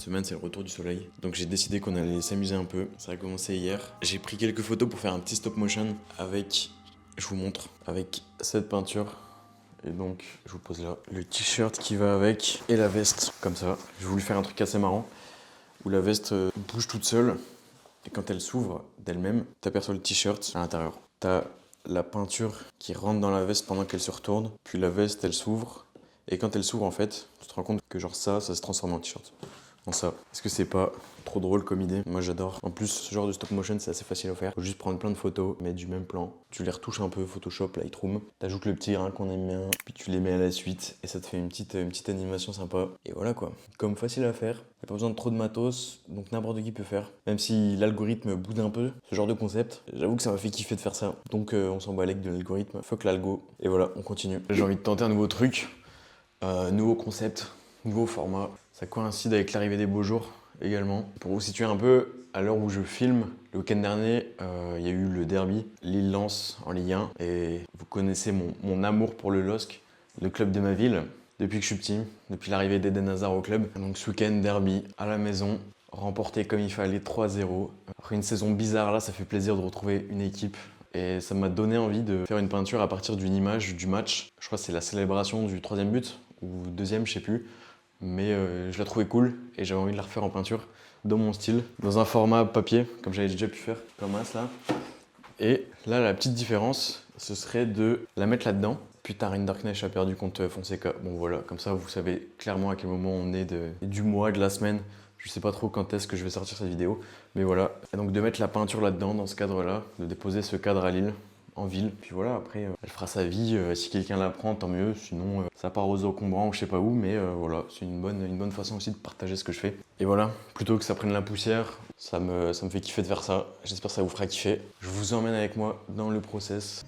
Cette semaine, c'est le retour du soleil. Donc j'ai décidé qu'on allait s'amuser un peu. Ça a commencé hier. J'ai pris quelques photos pour faire un petit stop motion avec, je vous montre, avec cette peinture. Et donc, je vous pose là le t-shirt qui va avec et la veste, comme ça. J'ai voulu faire un truc assez marrant où la veste bouge toute seule. Et quand elle s'ouvre d'elle-même, t'aperçois le t-shirt à l'intérieur. T'as la peinture qui rentre dans la veste pendant qu'elle se retourne. Puis la veste, elle s'ouvre. Et quand elle s'ouvre, en fait, tu te rends compte que genre ça se transforme en t-shirt. En ça. Est-ce que c'est pas trop drôle comme idée? Moi j'adore. En plus, ce genre de stop motion, c'est assez facile à faire. Faut juste prendre plein de photos, mettre du même plan. Tu les retouches un peu, Photoshop, Lightroom. T'ajoutes le petit grain qu'on aime bien, puis tu les mets à la suite. Et ça te fait une petite animation sympa. Et voilà quoi. Comme facile à faire. Y'a pas besoin de trop de matos, donc n'importe qui peut faire. Même si l'algorithme boude un peu, ce genre de concept, j'avoue que ça m'a fait kiffer de faire ça. Donc on s'en bat avec de l'algorithme. Fuck l'algo. Et voilà, on continue. J'ai envie de tenter un nouveau truc. Nouveau concept, nouveau format. Ça coïncide avec l'arrivée des beaux jours également. Pour vous situer un peu, à l'heure où je filme, le week-end dernier, il y a eu le derby Lille-Lens en Ligue 1. Et vous connaissez mon amour pour le LOSC, le club de ma ville, depuis que je suis petit, depuis l'arrivée d'Eden Hazard au club. Donc ce week-end, derby à la maison, remporté comme il fallait 3-0. Après une saison bizarre là, ça fait plaisir de retrouver une équipe. Et ça m'a donné envie de faire une peinture à partir d'une image du match. Je crois que c'est la célébration du 3e but, ou 2e, je sais plus. Mais je la trouvais cool et j'avais envie de la refaire en peinture, dans mon style, dans un format papier, comme j'avais déjà pu faire, comme ça là. Et là, la petite différence, ce serait de la mettre là-dedans. Putain, Reine Darkness a perdu contre Fonseca. Bon voilà, comme ça vous savez clairement à quel moment on est du mois, de la semaine. Je sais pas trop quand est-ce que je vais sortir cette vidéo, mais voilà. Et donc de mettre la peinture là-dedans, dans ce cadre-là, de déposer ce cadre à Lille, en ville. Puis voilà, après, elle fera sa vie. Si quelqu'un la prend, tant mieux. Sinon, ça part aux encombrants ou je sais pas où. Mais voilà, c'est une bonne façon aussi de partager ce que je fais. Et voilà, plutôt que ça prenne la poussière, ça me fait kiffer de faire ça. J'espère que ça vous fera kiffer. Je vous emmène avec moi dans le process.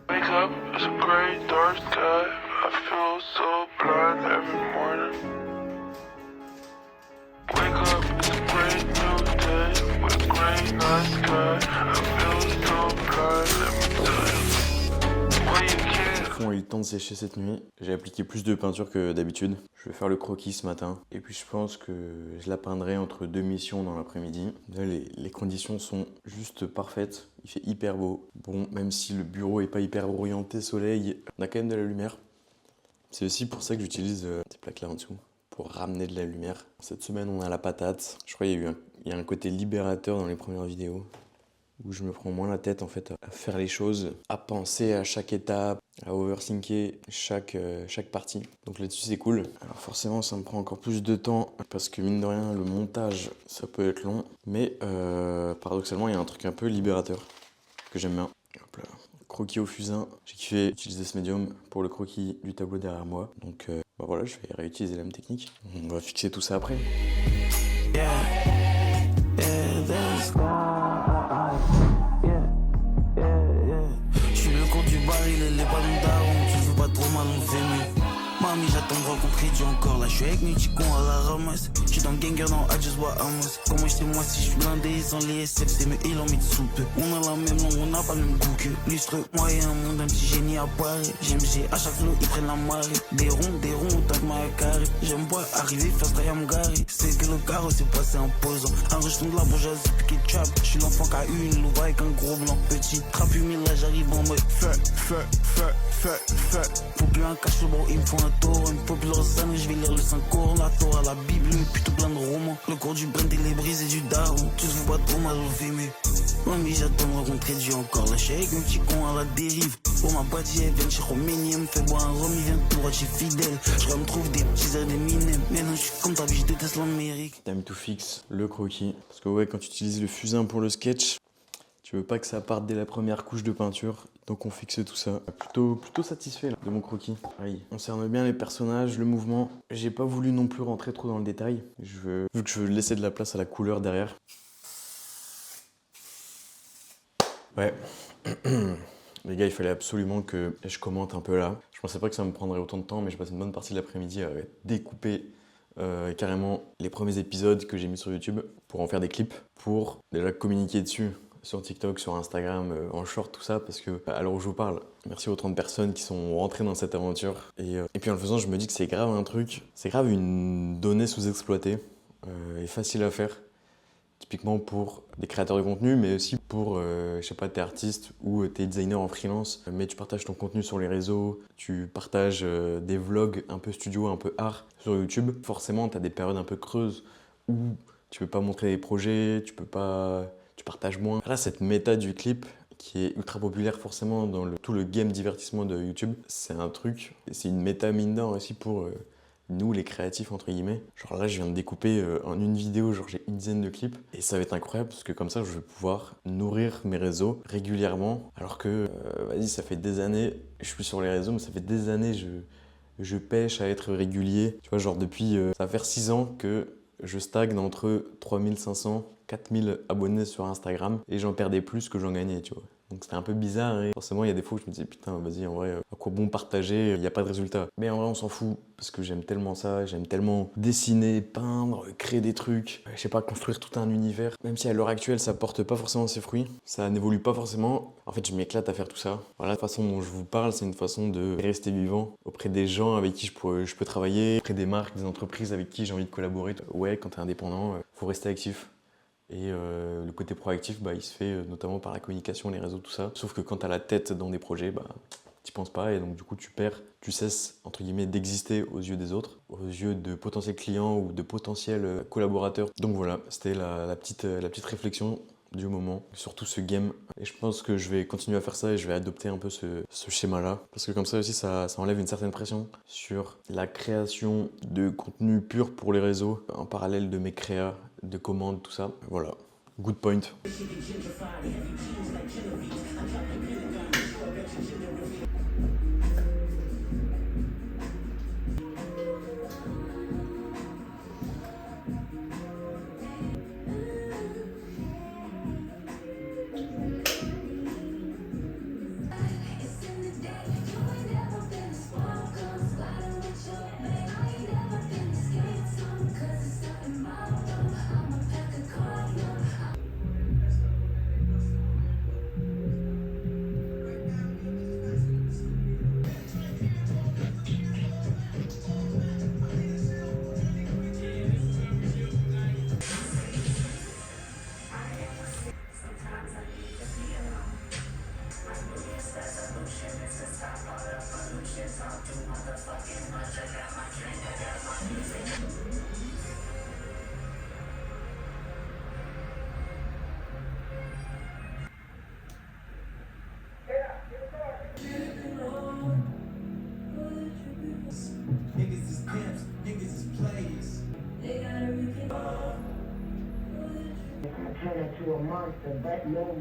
Wake up, it's a gray, dark sky. I feel so blind every morning. Wake up, it's a great new day with a gray night sky. I feel so blind, let me tell you. Why you can't. Le fond a eu le temps de sécher cette nuit. J'ai appliqué plus de peinture que d'habitude. Je vais faire le croquis ce matin. Et puis je pense que je la peindrai entre 2 missions dans l'après-midi. Là, les conditions sont juste parfaites. Il fait hyper beau. Bon, même si le bureau est pas hyper orienté soleil, on a quand même de la lumière. C'est aussi pour ça que j'utilise ces plaques là en dessous, pour ramener de la lumière. Cette semaine, on a la patate. Je crois qu'il y a un côté libérateur dans les premières vidéos, où je me prends moins la tête en fait à faire les choses, à penser à chaque étape, à overthinker chaque partie. Donc là-dessus c'est cool. Alors forcément ça me prend encore plus de temps parce que mine de rien le montage ça peut être long. Mais paradoxalement il y a un truc un peu libérateur que j'aime bien. Hop là. Croquis au fusain. J'ai kiffé utiliser ce médium pour le croquis du tableau derrière moi. Donc bah voilà, je vais réutiliser la même technique. On va fixer tout ça après. Je suis le con du baril et les ballons d'arôme. Tu joues pas trop mal, on fait mieux. Mamie, j'attends rencontré Dieu encore. Là, je suis avec mes petits cons à la ramasse. J'suis dans le ganger dans I just what Amos. Comment j'étais moi si j'suis blindé sans les SFC, mais il en met de soupe. On a la même langue, on n'a pas le même goût que l'istre. Moi et un monde, un petit génie apparaît. GMG, à chaque flot, ils prennent la marée. Des ronds, autant que ma carré. J'aime pas arriver, faire taille à me garer. C'est que le carreau s'est passé imposant. Un rejeton de la bourgeoisie, piqué de trap. J'suis l'enfant qui a eu une louve avec un gros blanc. Petit trap humide, là j'arrive en mode feu. Faut plus un cache le bro, il me faut un tour. Une faut plus leur âme, je vais lire le Saint-Cour. La Torah, la Bible, plutôt plein de romans. Le cours du brand et les brises et du daron. Tous vous pas trop mal au fait, mais mamie, j'attends de rencontrer Dieu encore. Là, j'suis avec un petit con à la dérive. Pour ma bâtie, elle vient chez Roménie. Elle me fait boire un rhum, il vient tout droit, j'suis fidèle. Je me trouve des petits airs des minem. Mais non, j'suis comme ta vie, je déteste l'Amérique. Time to fix le croquis. Parce que ouais, quand tu utilises le fusain pour le sketch, tu veux pas que ça parte dès la première couche de peinture. Donc on fixe tout ça. Plutôt satisfait là, de mon croquis. Aïe. On cerne bien les personnages, le mouvement. J'ai pas voulu non plus rentrer trop dans le détail. Vu que je veux laisser de la place à la couleur derrière. Ouais. Les gars, il fallait absolument que je commente un peu là. Je pensais pas que ça me prendrait autant de temps, mais j'ai passé une bonne partie de l'après-midi à découper carrément les premiers épisodes que j'ai mis sur YouTube pour en faire des clips, pour déjà communiquer dessus sur TikTok, sur Instagram, en short, tout ça, parce que à l'heure où je vous parle, merci aux 30 personnes qui sont rentrées dans cette aventure. Et puis en le faisant, je me dis que c'est grave un truc, c'est grave une donnée sous-exploitée et facile à faire. Typiquement pour des créateurs de contenu, mais aussi pour, je sais pas, t'es artiste ou t'es designer en freelance, mais tu partages ton contenu sur les réseaux, tu partages des vlogs un peu studio, un peu art sur YouTube. Forcément, t'as des périodes un peu creuses où tu peux pas montrer des projets, tu partages moins. Là, cette méta du clip qui est ultra populaire forcément dans tout le game divertissement de YouTube, c'est un truc, c'est une méta mine d'or aussi pour nous les créatifs entre guillemets. Genre là je viens de découper en une vidéo, genre j'ai une dizaine de clips et ça va être incroyable parce que comme ça je vais pouvoir nourrir mes réseaux régulièrement alors que vas-y ça fait des années, je suis sur les réseaux mais ça fait des années je pêche à être régulier. Tu vois genre depuis, ça va faire 6 ans que je stagne entre 3500, 4000 abonnés sur Instagram et j'en perdais plus que j'en gagnais, tu vois. Donc c'était un peu bizarre et forcément il y a des fois où je me disais putain vas-y en vrai à quoi bon partager, il n'y a pas de résultat. Mais en vrai on s'en fout parce que j'aime tellement ça, j'aime tellement dessiner, peindre, créer des trucs, je sais pas, construire tout un univers. Même si à l'heure actuelle ça porte pas forcément ses fruits, ça n'évolue pas forcément. En fait je m'éclate à faire tout ça. Voilà, la façon dont je vous parle c'est une façon de rester vivant auprès des gens avec qui je peux travailler, auprès des marques, des entreprises avec qui j'ai envie de collaborer. Ouais quand t'es indépendant, faut rester actif. Et le côté proactif, il se fait notamment par la communication, les réseaux, tout ça. Sauf que quand tu as la tête dans des projets, tu penses pas et donc du coup tu cesses entre guillemets d'exister aux yeux des autres, aux yeux de potentiels clients ou de potentiels collaborateurs. Donc voilà, c'était la petite réflexion du moment sur tout ce game. Et je pense que je vais continuer à faire ça et je vais adopter un peu ce schéma-là. Parce que comme ça aussi, ça enlève une certaine pression sur la création de contenu pur pour les réseaux, en parallèle de mes créas, de commandes, tout ça. Voilà, good point. Niggas is pimps, niggas is plays. Turn into a monster, but no.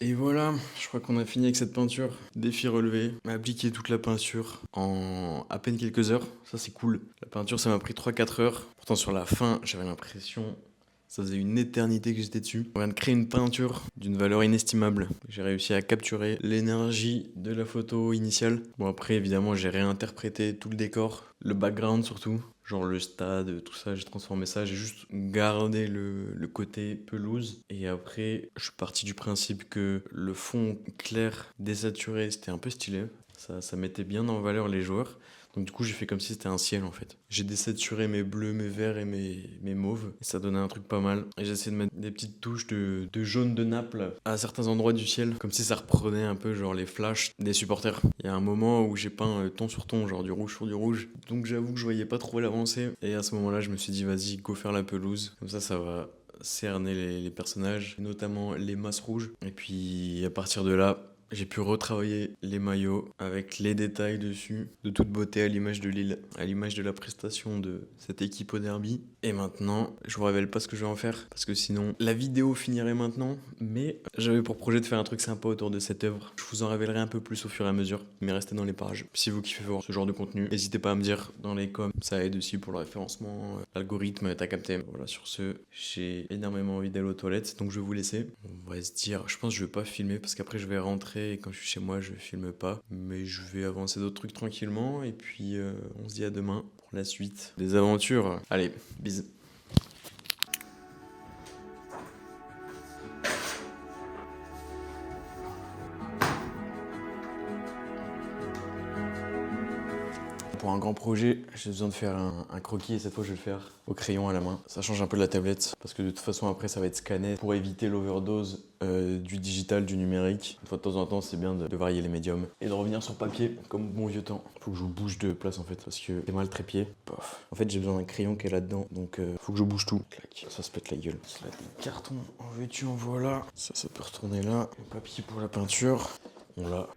Et voilà, je crois qu'on a fini avec cette peinture. Défi relevé, appliquer toute la peinture en à peine quelques heures, ça c'est cool. La peinture ça m'a pris 3-4 heures. Pourtant sur la fin, j'avais l'impression, ça faisait une éternité que j'étais dessus. On vient de créer une peinture d'une valeur inestimable. J'ai réussi à capturer l'énergie de la photo initiale. Bon après évidemment j'ai réinterprété tout le décor, le background surtout. Genre le stade, tout ça, j'ai transformé ça, j'ai juste gardé le côté pelouse. Et après, je suis parti du principe que le fond clair, désaturé, c'était un peu stylé. Ça mettait bien en valeur les joueurs. Donc du coup, j'ai fait comme si c'était un ciel en fait. J'ai désaturé mes bleus, mes verts et mes mauves. Et ça donnait un truc pas mal. Et j'ai essayé de mettre des petites touches de jaune de Naples à certains endroits du ciel. Comme si ça reprenait un peu genre les flashs des supporters. Il y a un moment où j'ai peint ton sur ton, genre du rouge sur du rouge. Donc j'avoue que je voyais pas trop l'avancée. Et à ce moment-là, je me suis dit vas-y, go faire la pelouse. Comme ça va cerner les personnages, notamment les masses rouges. Et puis à partir de là, j'ai pu retravailler les maillots avec les détails dessus, de toute beauté à l'image de Lille, à l'image de la prestation de cette équipe au derby. Et maintenant, je vous révèle pas ce que je vais en faire, parce que sinon, la vidéo finirait maintenant, mais j'avais pour projet de faire un truc sympa autour de cette œuvre. Je vous en révélerai un peu plus au fur et à mesure, mais restez dans les parages. Si vous kiffez voir ce genre de contenu, n'hésitez pas à me dire dans les coms, ça aide aussi pour le référencement, l'algorithme, t'as capté. Voilà, sur ce, j'ai énormément envie d'aller aux toilettes, donc je vais vous laisser. On va se dire, je pense que je vais pas filmer, parce qu'après je vais rentrer, et quand je suis chez moi, je filme pas. Mais je vais avancer d'autres trucs tranquillement. Et puis, on se dit à demain pour la suite des aventures. Allez, bisous. Pour un grand projet, j'ai besoin de faire un croquis et cette fois je vais le faire au crayon à la main. Ça change un peu de la tablette parce que de toute façon après ça va être scanné pour éviter l'overdose du digital, du numérique. Une fois de temps en temps c'est bien de varier les médiums et de revenir sur papier comme bon vieux temps. Faut que je bouge de place en fait parce que c'est mal trépied. Pof. En fait j'ai besoin d'un crayon qui est là-dedans donc faut que je bouge tout. Clac. Ça se pète la gueule. Là, des cartons en veux-tu en voilà. Ça peut retourner là. Le papier pour la peinture. On l'a.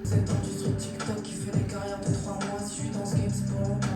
Cette industrie TikTok qui fait des carrières de 3 mois. Si je suis dans ce game, c'est pour longtemps.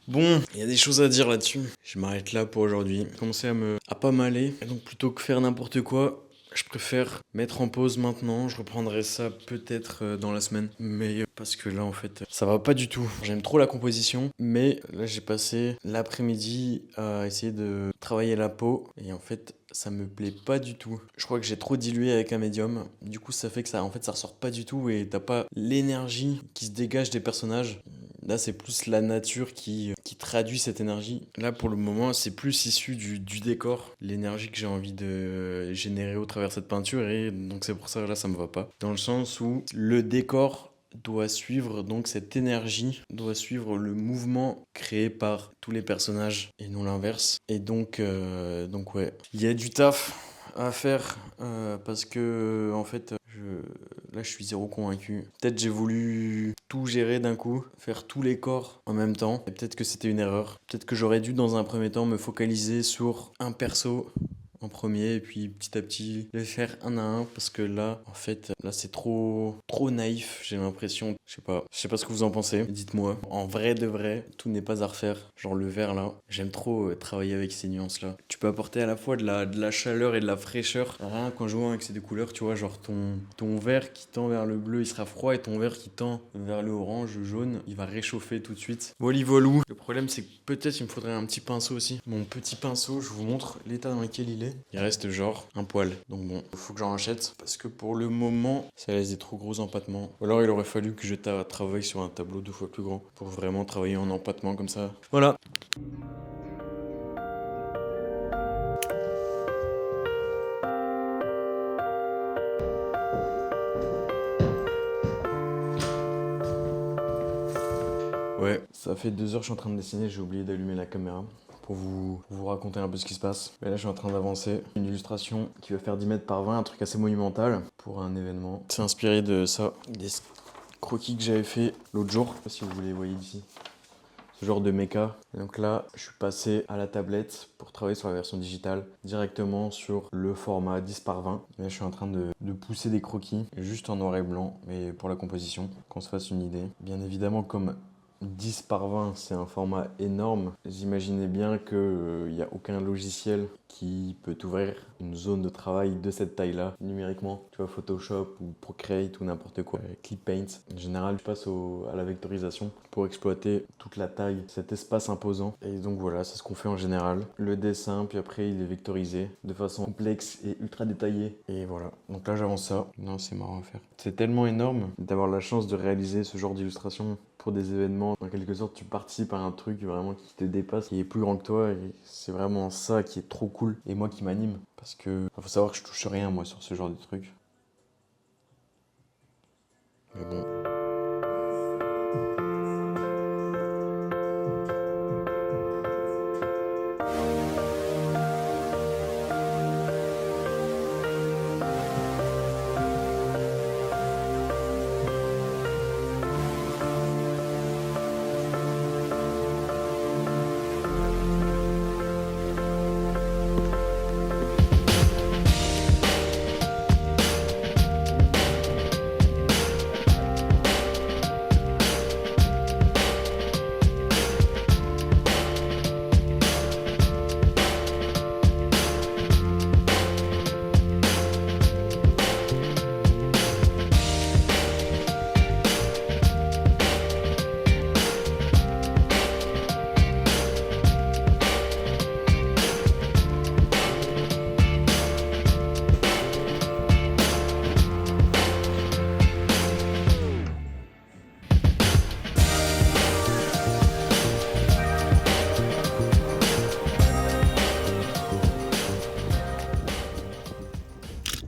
Bon, il y a des choses à dire là-dessus. Je m'arrête là pour aujourd'hui. J'ai commencé à pas m'aller. Et donc plutôt que faire n'importe quoi, je préfère mettre en pause maintenant. Je reprendrai ça peut-être dans la semaine. Mais parce que là, en fait, ça va pas du tout. J'aime trop la composition. Mais là, j'ai passé l'après-midi à essayer de travailler la peau. Et en fait, ça me plaît pas du tout. Je crois que j'ai trop dilué avec un médium. Du coup, ça fait que ça ressort pas du tout. Et t'as pas l'énergie qui se dégage des personnages. Là, c'est plus la nature qui traduit cette énergie. Là, pour le moment, c'est plus issu du décor, l'énergie que j'ai envie de générer au travers de cette peinture. Et donc, c'est pour ça que là, ça me va pas. Dans le sens où le décor doit suivre, donc cette énergie doit suivre le mouvement créé par tous les personnages et non l'inverse. Et donc ouais, il y a du taf à faire parce que en fait là je suis zéro convaincu. Peut-être j'ai voulu tout gérer d'un coup, faire tous les corps en même temps, et peut-être que c'était une erreur. Peut-être que j'aurais dû dans un premier temps me focaliser sur un perso en premier et puis petit à petit les faire un à un, parce que là en fait là c'est trop naïf, j'ai l'impression. Je sais pas ce que vous en pensez, dites-moi. En vrai de vrai, tout n'est pas à refaire. Genre le vert là, j'aime trop travailler avec ces nuances là. Tu peux apporter à la fois de la chaleur et de la fraîcheur rien qu'en jouant avec ces deux couleurs, tu vois, genre ton vert qui tend vers le bleu il sera froid, et ton vert qui tend vers le orange, le jaune, il va réchauffer tout de suite. Volou. Le problème c'est que peut-être il me faudrait un petit pinceau aussi. Mon petit pinceau, je vous montre l'état dans lequel il est. Il reste genre un poil. Donc bon, faut que j'en achète parce que pour le moment, ça laisse des trop gros empattements. Ou alors il aurait fallu que je travaille sur un tableau 2 fois plus grand pour vraiment travailler en empattement comme ça. Voilà. Ouais, ça fait 2 heures que je suis en train de dessiner, j'ai oublié d'allumer la caméra pour vous raconter un peu ce qui se passe. Mais là, je suis en train d'avancer. Une illustration qui va faire 10 mètres par 20, un truc assez monumental pour un événement. C'est inspiré de ça, des croquis que j'avais fait l'autre jour. Je sais pas si vous les voyez ici. Ce genre de méca. Et donc là, je suis passé à la tablette pour travailler sur la version digitale, directement sur le format 10 par 20. Et là, je suis en train de pousser des croquis, juste en noir et blanc, mais pour la composition, qu'on se fasse une idée. Bien évidemment, comme 10 par 20, c'est un format énorme. J'imaginais bien qu'il n'y a aucun logiciel qui peut ouvrir une zone de travail de cette taille-là, numériquement. Tu vois, Photoshop ou Procreate ou n'importe quoi. Clippaint. En général, je passe à la vectorisation pour exploiter toute la taille, cet espace imposant. Et donc voilà, c'est ce qu'on fait en général. Le dessin, puis après, il est vectorisé de façon complexe et ultra détaillée. Et voilà. Donc là, j'avance ça. Non, c'est marrant à faire. C'est tellement énorme d'avoir la chance de réaliser ce genre d'illustration pour des événements. En quelque sorte, tu participes à un truc vraiment qui te dépasse, qui est plus grand que toi, et c'est vraiment ça qui est trop cool et moi qui m'anime, parce que faut savoir que je touche rien moi sur ce genre de truc. Mais bon.